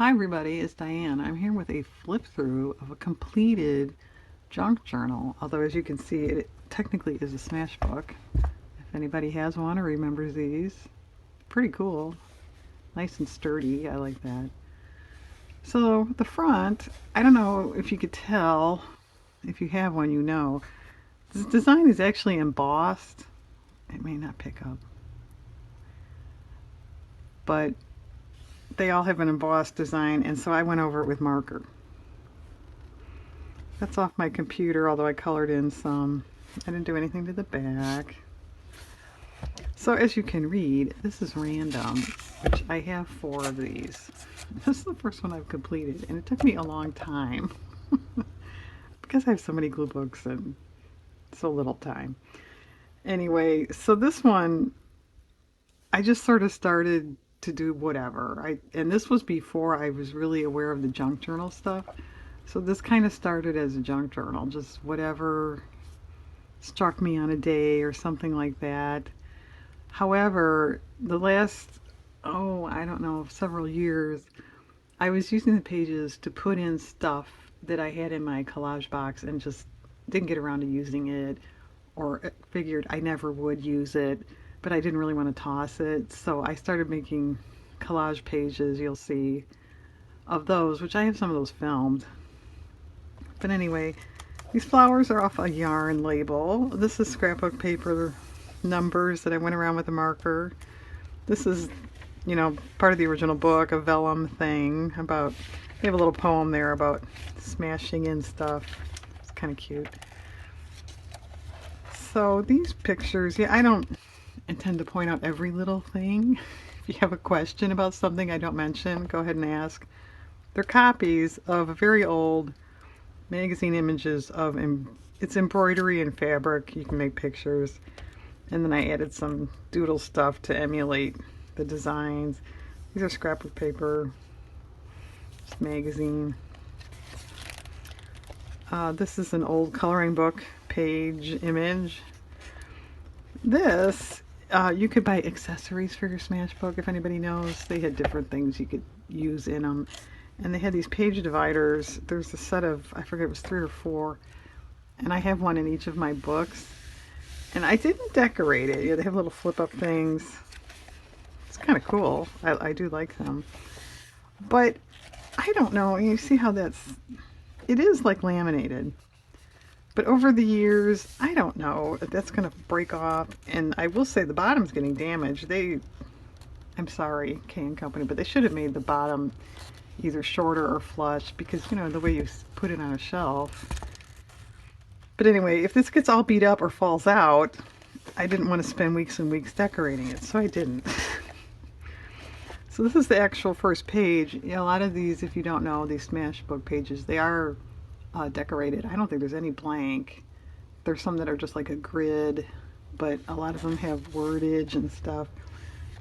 Hi everybody, it's Diane. I'm here with a flip through of a completed junk journal, although as you can see it technically is a smash book. If anybody has one or remembers these, pretty cool. Nice and sturdy, I like that. So the front, I don't know if you could tell, if you have one you know, this design is actually embossed. It may not pick up, but they all have an embossed design, and so I went over it with marker. That's off my computer, although I colored in some. I didn't do anything to the back. So as you can read, this is random, which I have 4 of these. This is the first one I've completed, and it took me a long time because I have so many glue books and so little time. Anyway, so this one, I just sort of started to do whatever. And this was before I was really aware of the junk journal stuff. So this kind of started as a junk journal, just whatever struck me on a day or something like that. However, the last, I don't know, several years, I was using the pages to put in stuff that I had in my collage box and just didn't get around to using it, or figured I never would use it, but I didn't really want to toss it. So I started making collage pages, you'll see, of those, which I have some of those filmed. But anyway, these flowers are off a yarn label. This is scrapbook paper numbers that I went around with a marker. This is, part of the original book, a vellum thing about, they have a little poem there about smashing in stuff. It's kind of cute. So these pictures, I don't intend to point out every little thing. If you have a question about something I don't mention, go ahead and ask. They're copies of a very old magazine images of it's embroidery and fabric. You can make pictures. And then I added some doodle stuff to emulate the designs. These are scrapbook paper, just magazine. This is an old coloring book page image. This, you could buy accessories for your smash book, if anybody knows. They had different things you could use in them. And they had these page dividers. There's a set of, I forget, it was 3 or 4. And I have one in each of my books. And I didn't decorate it. They have little flip-up things. It's kind of cool. I do like them. But I don't know. You see how it is like laminated. But over the years, I don't know if that's going to break off. And I will say the bottom's getting damaged. I'm sorry, K & Company, but they should have made the bottom either shorter or flush because, the way you put it on a shelf. But anyway, if this gets all beat up or falls out, I didn't want to spend weeks and weeks decorating it, so I didn't. So this is the actual first page. A lot of these, if you don't know, these smash book pages, they are decorated. I don't think there's any blank. There's some that are just like a grid, but a lot of them have wordage and stuff.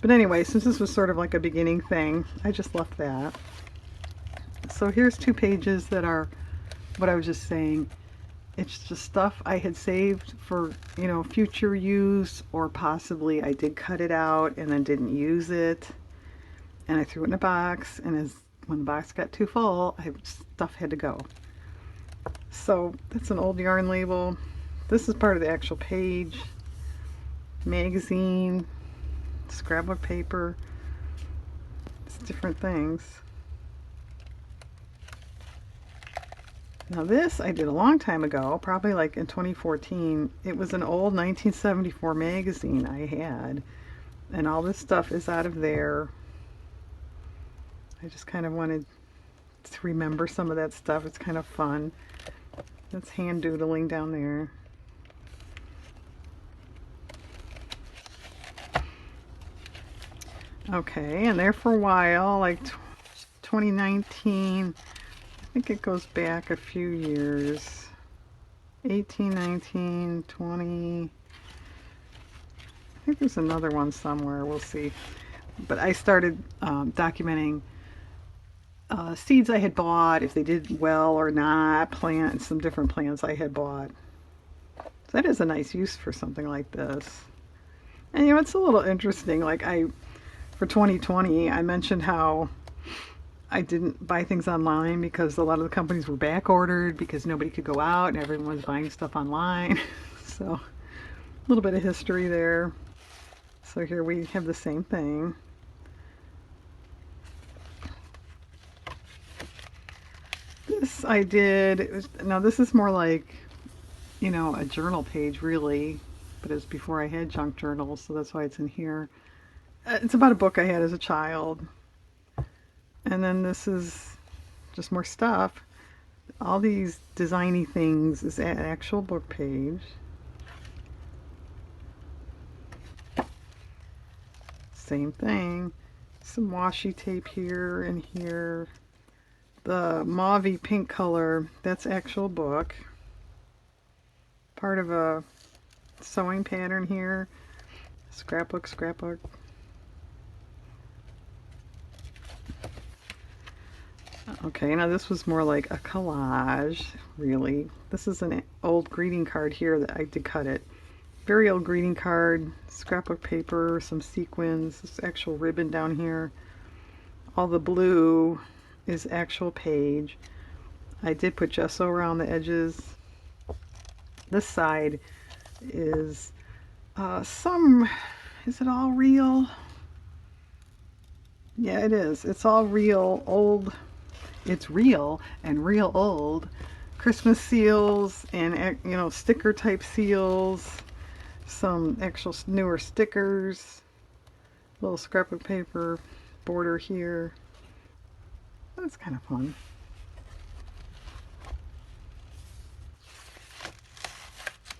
But anyway, since this was sort of like a beginning thing, I just left that. So here's 2 pages that are what I was just saying. It's just stuff I had saved for, future use, or possibly I did cut it out and then didn't use it. And I threw it in a box, and when the box got too full, stuff had to go. So that's an old yarn label. This is part of the actual page. Magazine, scrapbook paper. It's different things. Now this I did a long time ago, probably like in 2014. It was an old 1974 magazine I had, and all this stuff is out of there. I just kind of wanted to remember some of that stuff. It's kind of fun. That's hand doodling down there. Okay, and there for a while, like 2019. I think it goes back a few years. 18, 19, 20. I think there's another one somewhere. We'll see. But I started documenting seeds I had bought, if they did well or not, some different plants I had bought. So that is a nice use for something like this. And it's a little interesting. Like for 2020, I mentioned how I didn't buy things online because a lot of the companies were back ordered because nobody could go out and everyone was buying stuff online. So a little bit of history there. So here we have the same thing. This I did. Now this is more like, a journal page really, but it's before I had junk journals, so that's why it's in here. It's about a book I had as a child. And then this is just more stuff. All these designy things is an actual book page. Same thing. Some washi tape here and here. The mauvey pink color, that's actual book. Part of a sewing pattern here. Scrapbook, scrapbook. Okay, now this was more like a collage, really. This is an old greeting card here that I did cut it. Very old greeting card, scrapbook paper, some sequins, this actual ribbon down here. All the blue is actual page. I did put gesso around the edges. This side is is it all real? Yeah, it is. It's all real, old. It's real and real old. Christmas seals and, sticker type seals. Some actual newer stickers. Little scrapbook paper border here. That's kind of fun.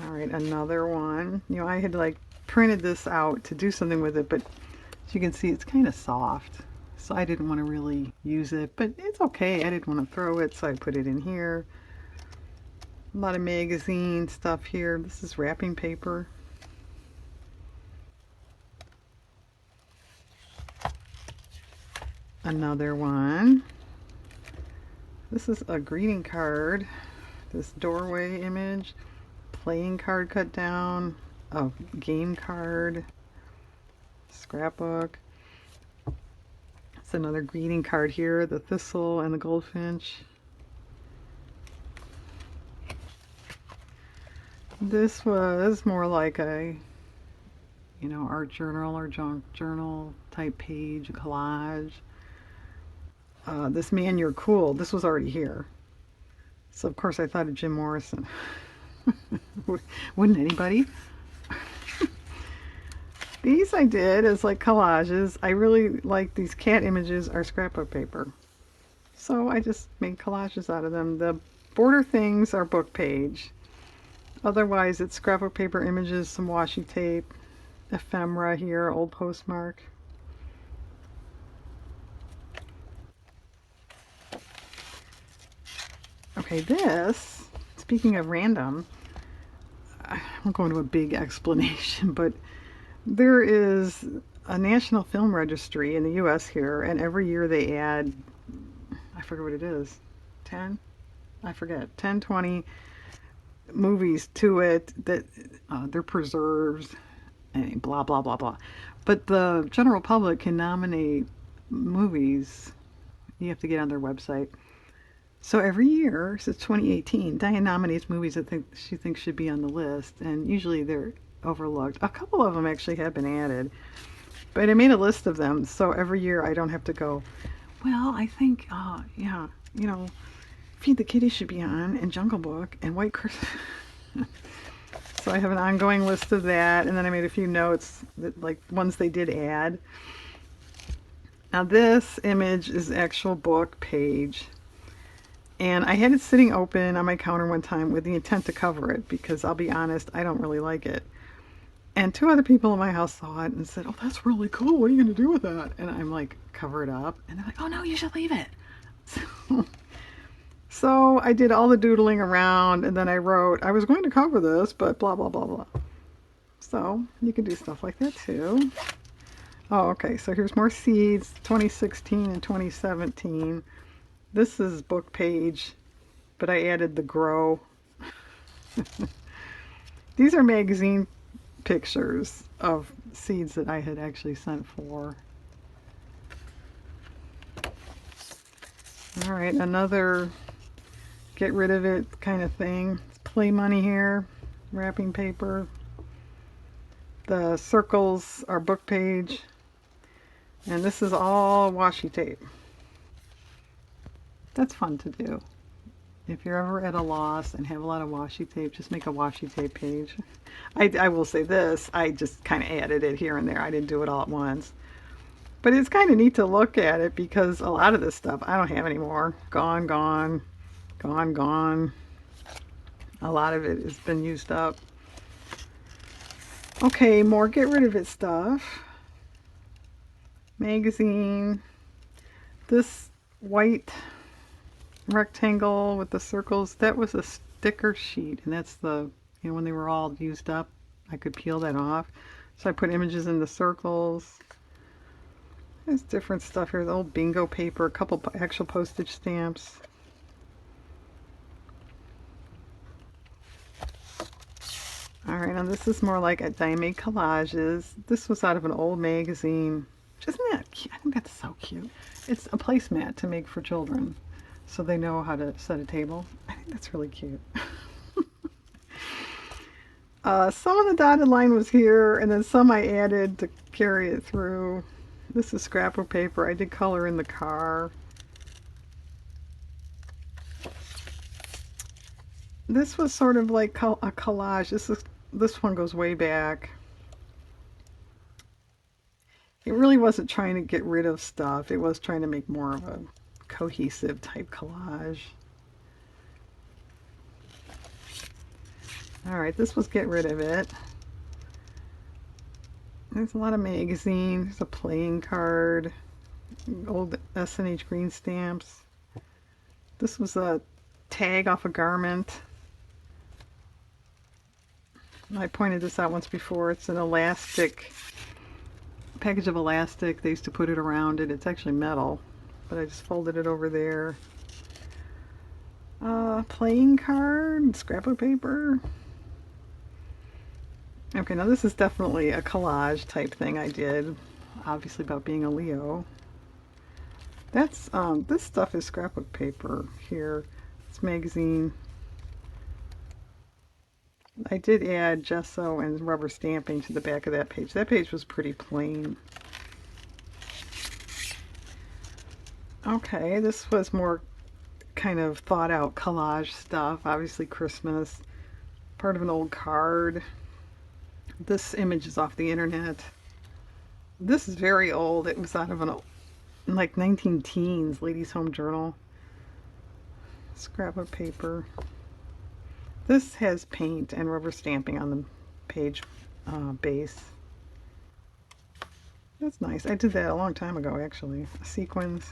All right, another one. I had like printed this out to do something with it, but as you can see, it's kind of soft. So I didn't want to really use it, but it's okay. I didn't want to throw it, so I put it in here. A lot of magazine stuff here. This is wrapping paper. Another one. This is a greeting card. This doorway image. Playing card cut down. A game card. Scrapbook. It's another greeting card here. The thistle and the goldfinch. This was more like a, art journal or junk journal type page, collage. This Man, You're Cool. This was already here. So, of course, I thought of Jim Morrison. Wouldn't anybody? These I did as like collages. I really like these cat images are scrapbook paper. So I just made collages out of them. The border things are book page. Otherwise, it's scrapbook paper images, some washi tape, ephemera here, old postmark. Okay, this, speaking of random, I won't go into a big explanation, but there is a National Film Registry in the US here, and every year they add, I forget what it is, 10? I forget, 10, 20 movies to it that they're preserved and blah, blah, blah, blah. But the general public can nominate movies. You have to get on their website. So every year, since 2018, Diane nominates movies that she thinks should be on the list, and usually they're overlooked. A couple of them actually have been added, but I made a list of them, so every year I don't have to go, well, I think, yeah, Feed the Kitty should be on, and Jungle Book, and White Christmas. So I have an ongoing list of that, and then I made a few notes, that like ones they did add. Now this image is actual book page. And I had it sitting open on my counter one time with the intent to cover it because I'll be honest, I don't really like it. And two other people in my house saw it and said, oh, that's really cool. What are you going to do with that? And I'm like, cover it up. And they're like, oh, no, you should leave it. So I did all the doodling around and then I wrote, I was going to cover this, but blah, blah, blah, blah. So you can do stuff like that too. Oh, okay. So here's more seeds, 2016 and 2017. This is book page, but I added the grow. These are magazine pictures of seeds that I had actually sent for. All right, another get rid of it kind of thing. Play money here, wrapping paper. The circles are book page, and this is all washi tape. That's fun to do. If you're ever at a loss and have a lot of washi tape, just make a washi tape page. I will say this, I just kind of added it here and there. I didn't do it all at once. But it's kind of neat to look at it because a lot of this stuff I don't have anymore. Gone, gone, gone, gone. A lot of it has been used up. Okay, more get rid of it stuff. Magazine. This white rectangle with the circles, that was a sticker sheet, and that's the, when they were all used up, I could peel that off. So I put images in the circles. There's different stuff here. The old bingo paper, a couple actual postage stamps. Alright, now this is more like I made collages. This was out of an old magazine. Isn't that cute? I think that's so cute. It's a placemat to make for children so they know how to set a table. I think that's really cute. Some of the dotted line was here, and then some I added to carry it through. This is scrapbook paper. I did color in the car. This was sort of like a collage. This one goes way back. It really wasn't trying to get rid of stuff. It was trying to make more of a cohesive type collage. Alright, this was get rid of it. There's a lot of magazines. There's a playing card. Old S&H green stamps. This was a tag off a garment. I pointed this out once before. It's an elastic, package of elastic. They used to put it around it. It's actually metal, but I just folded it over there. Playing card, scrapbook paper. Okay, now this is definitely a collage type thing I did, obviously about being a Leo. That's this stuff is scrapbook paper here. It's magazine. I did add gesso and rubber stamping to the back of that page. That page was pretty plain. Okay, this was more kind of thought out collage stuff. Obviously Christmas. Part of an old card. This image is off the internet. This is very old. It was out of an like 19 teens Ladies Home Journal. Scrapbook paper. This has paint and rubber stamping on the page base. That's nice. I did that a long time ago, actually. Sequins.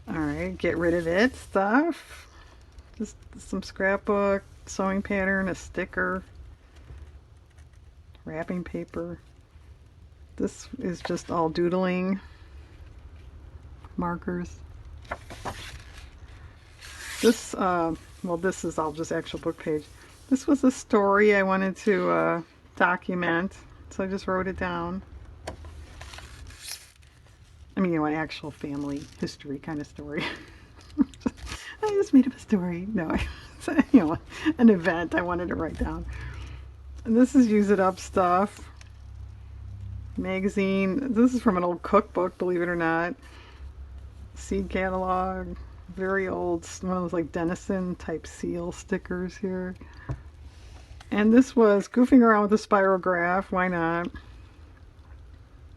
Alright, get rid of it stuff. Just some scrapbook, sewing pattern, a sticker, wrapping paper. This is just all doodling. Markers. This, well, this is all just actual book page. This was a story I wanted to document, so I just wrote it down. I mean, an actual family history kind of story. I just made up a story. No, an event I wanted to write down. And this is use it up stuff. Magazine. This is from an old cookbook, believe it or not. Seed catalog. Very old, one of those like Denison type seal stickers here. And this was goofing around with a spirograph. Why not?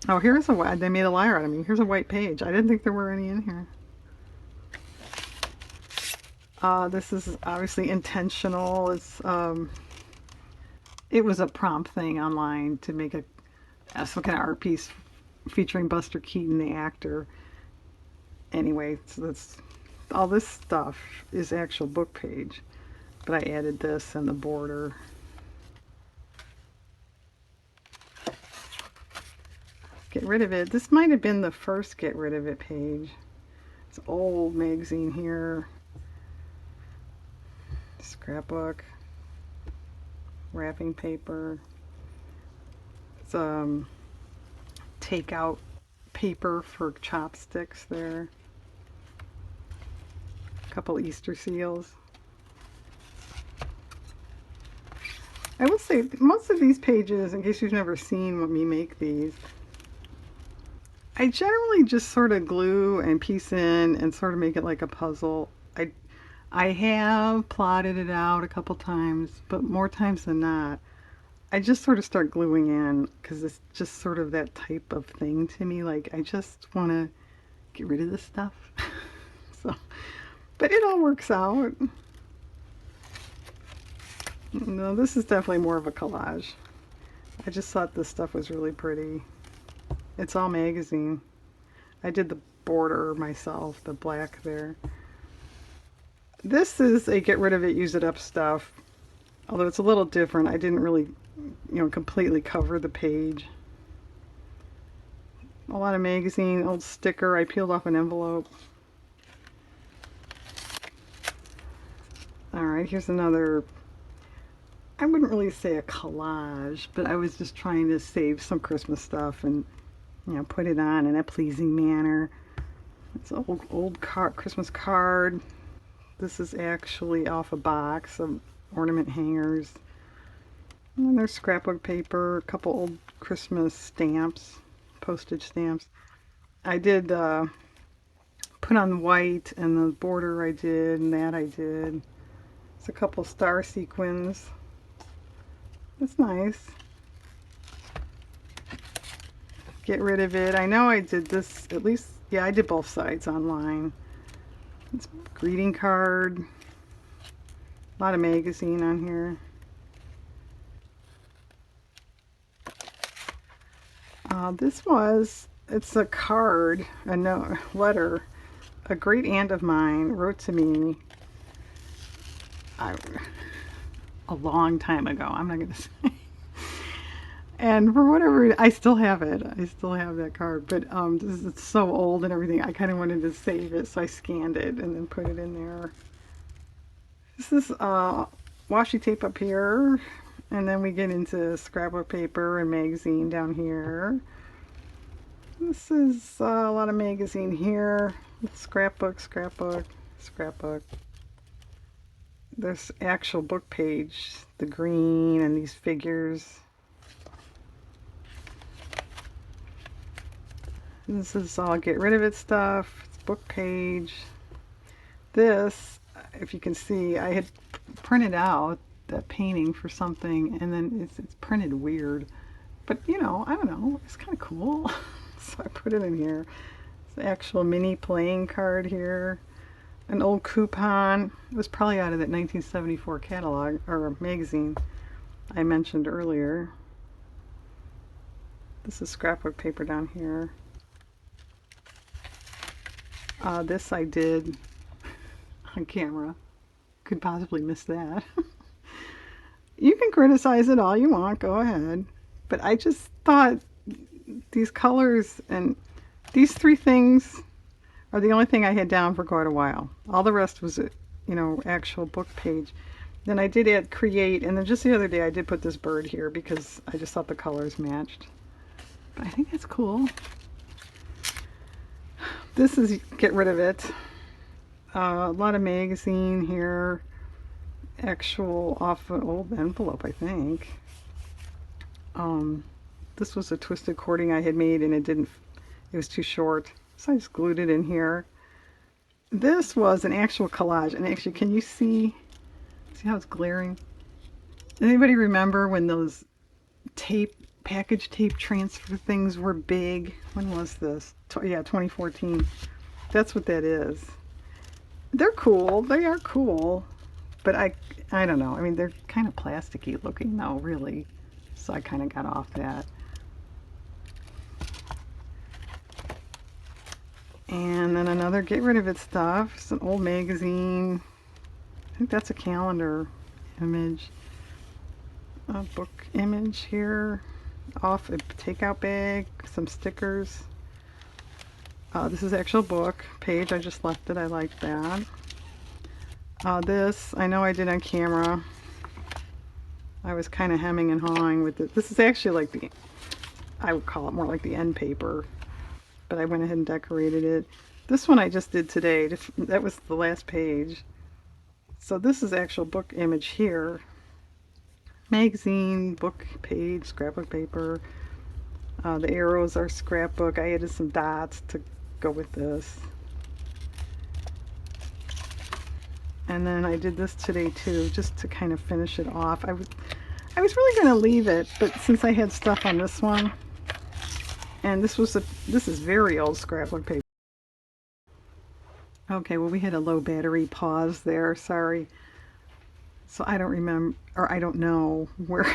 Oh, here's a, they made a liar out of me. Here's a white page. I didn't think there were any in here. This is obviously intentional. It was a prompt thing online to make some kind of art piece featuring Buster Keaton, the actor. Anyway, so that's all this stuff is actual book page, but I added this and the border. Get rid of it. This might have been the first get rid of it page. It's old magazine here. Scrapbook. Wrapping paper. It's takeout paper for chopsticks there. A couple Easter seals. I will say, most of these pages, in case you've never seen me make these, I generally just sort of glue and piece in and sort of make it like a puzzle. I have plotted it out a couple times, but more times than not, I just sort of start gluing in because it's just sort of that type of thing to me. Like, I just want to get rid of this stuff. So, but it all works out. No, this is definitely more of a collage. I just thought this stuff was really pretty. It's all magazine. I did the border myself, the black there. This is a get rid of it, use it up stuff. Although it's a little different. I didn't really, completely cover the page. A lot of magazine, old sticker. I peeled off an envelope. Alright, here's another, I wouldn't really say a collage, but I was just trying to save some Christmas stuff and, put it on in a pleasing manner. It's an old Christmas card. This is actually off a box of ornament hangers. And then there's scrapbook paper, a couple old Christmas stamps, postage stamps. I did put on white, and the border I did, and that I did. It's a couple star sequins. That's nice. Get rid of it. I know I did this, at least, yeah, I did both sides online. It's a greeting card. A lot of magazine on here. It's a card, a note, letter. A great aunt of mine wrote to me a long time ago. I'm not going to say. And for whatever reason, I still have it. I still have that card. But it's so old and everything, I kind of wanted to save it, so I scanned it and then put it in there. This is washi tape up here. And then we get into scrapbook paper and magazine down here. This is a lot of magazine here. Scrapbook, scrapbook, scrapbook. This actual book page, the green and these figures. This is all get rid of it stuff. It's book page. This, if you can see, I had printed out that painting for something, and then it's printed weird. But I don't know, it's kind of cool. So I put it in here. It's the actual mini playing card here. An old coupon. It was probably out of that 1974 catalog or magazine I mentioned earlier. This is scrapbook paper down here. This I did on camera. Could possibly miss that. You can criticize it all you want, go ahead. But I just thought these colors and these three things are the only thing I had down for quite a while. All the rest was, actual book page. Then I did add create, and then just the other day I did put this bird here because I just thought the colors matched. But I think that's cool. This is get rid of it. A lot of magazine here. Actual off an old envelope, I think. This was a twisted cording I had made, and it was too short, so I just glued it in here. This was an actual collage, and actually, can you see how it's glaring? Anybody remember when those package tape transfer things were big? When was this? Yeah, 2014. That's what that is. They're cool. They are cool. But I don't know. I mean, they're kind of plasticky looking though, really. So I kind of got off that. And then another get rid of it stuff. It's an old magazine. I think that's a calendar image. A book image here. Off a takeout bag. Some stickers. This is actual book page. I just left it. I like that. This, I know I did on camera. I was kind of hemming and hawing with it. This is actually like I would call it more like the end paper. but I went ahead and decorated it. This one I just did today. That was the last page. So this is actual book image here. Magazine, book page, scrapbook paper. The arrows are scrapbook. I added some dots to go with this. And then I did this today too, just to kind of finish it off. I was really going to leave it, but since I had stuff on this one, and this is very old scrapbook paper. Okay, well we had a low battery pause there. Sorry. So I don't remember, or I don't know where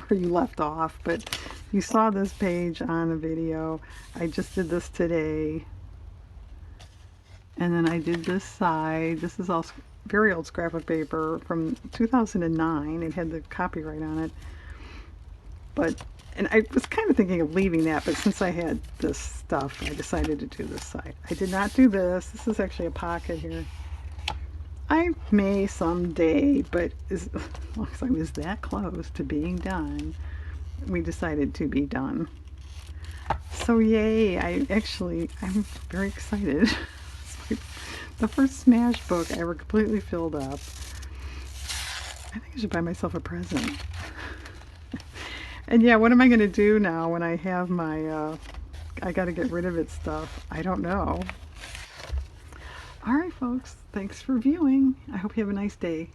where you left off, but you saw this page on a video. I just did this today. And then I did this side. This is all very old scrapbook paper from 2009. It had the copyright on it. And I was kind of thinking of leaving that, but since I had this stuff, I decided to do this side. I did not do this. This is actually a pocket here. I may someday, but as long as I was that close to being done, we decided to be done. So yay, I'm very excited. It's like the first Smash book I ever completely filled up. I think I should buy myself a present. And yeah, what am I going to do now when I have my, I got to get rid of it stuff? I don't know. All right, folks, thanks for viewing. I hope you have a nice day.